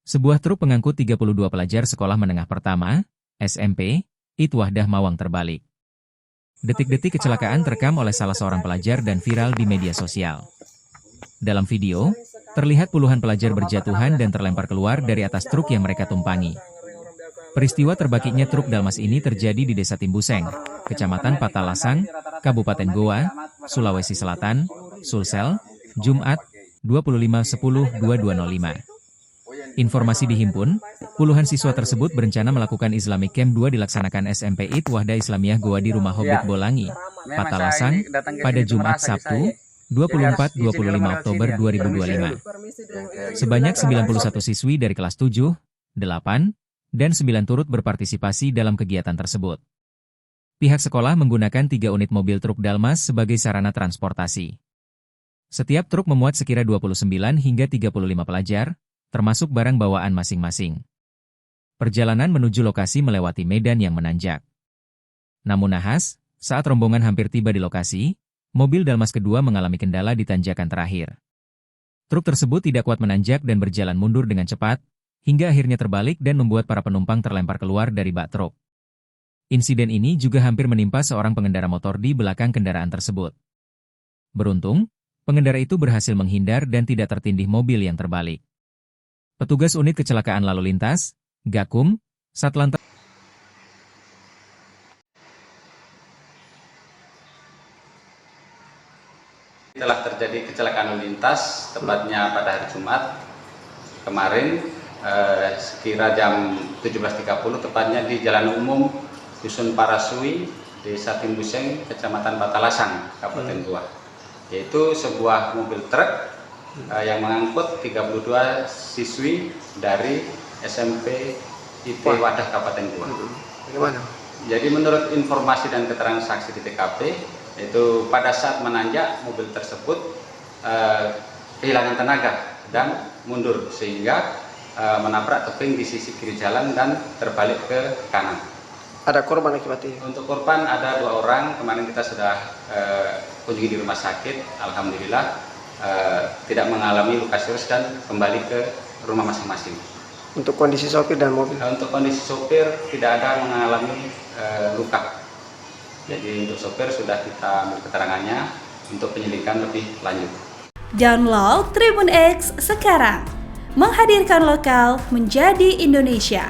Sebuah truk pengangkut 32 pelajar sekolah menengah pertama, SMP, Wahdah Mawang terbalik. Detik-detik kecelakaan terekam oleh salah seorang pelajar dan viral di media sosial. Dalam video, terlihat puluhan pelajar berjatuhan dan terlempar keluar dari atas truk yang mereka tumpangi. Peristiwa terbakiknya truk Dalmas ini terjadi di Desa Timbuseng, Kecamatan Patalasang, Kabupaten Goa, Sulawesi Selatan, Sulsel, Jumat, 25/10/2205. Informasi dihimpun, puluhan siswa tersebut berencana melakukan Islamic Camp 2 dilaksanakan SMP Wahdah Islamiyah Goa di Rumah Hobbit Bolangi, Patalasang, pada Jumat Sabtu, 24-25 Oktober 2025. Sebanyak 91 siswi dari kelas 7, 8, dan 9 turut berpartisipasi dalam kegiatan tersebut. Pihak sekolah menggunakan 3 unit mobil truk Dalmas sebagai sarana transportasi. Setiap truk memuat sekira 29 hingga 35 pelajar, termasuk barang bawaan masing-masing. Perjalanan menuju lokasi melewati medan yang menanjak. Namun nahas, saat rombongan hampir tiba di lokasi, mobil Dalmas kedua mengalami kendala di tanjakan terakhir. Truk tersebut tidak kuat menanjak dan berjalan mundur dengan cepat, hingga akhirnya terbalik dan membuat para penumpang terlempar keluar dari bak truk. Insiden ini juga hampir menimpa seorang pengendara motor di belakang kendaraan tersebut. Beruntung, pengendara itu berhasil menghindar dan tidak tertindih mobil yang terbalik. Petugas unit kecelakaan lalu lintas, Gakum, Satlantas telah terjadi kecelakaan lalu lintas, tepatnya pada hari Jumat kemarin, sekira jam 17.30, tepatnya di Jalan Umum Dusun Parasui, Desa Timbuseng, Kecamatan Patalasang, Kabupaten Goa. Yaitu sebuah mobil truk yang mengangkut 32 siswi dari SMP IT Wahdah Kabupaten Goa. Bagaimana? Jadi menurut informasi dan keterangan saksi di TKP, itu pada saat menanjak mobil tersebut kehilangan tenaga dan mundur sehingga menabrak tebing di sisi kiri jalan dan terbalik ke kanan. Ada korban akibatnya? Untuk korban ada 2 orang, kemarin kita sudah kunjungi di rumah sakit, alhamdulillah tidak mengalami luka serius dan kembali ke rumah masing-masing. Untuk kondisi sopir dan mobil? Untuk kondisi sopir tidak ada mengalami luka. Jadi untuk sopir sudah kita ambil keterangannya untuk penyelidikan lebih lanjut. Download Tribun X sekarang, menghadirkan lokal menjadi Indonesia.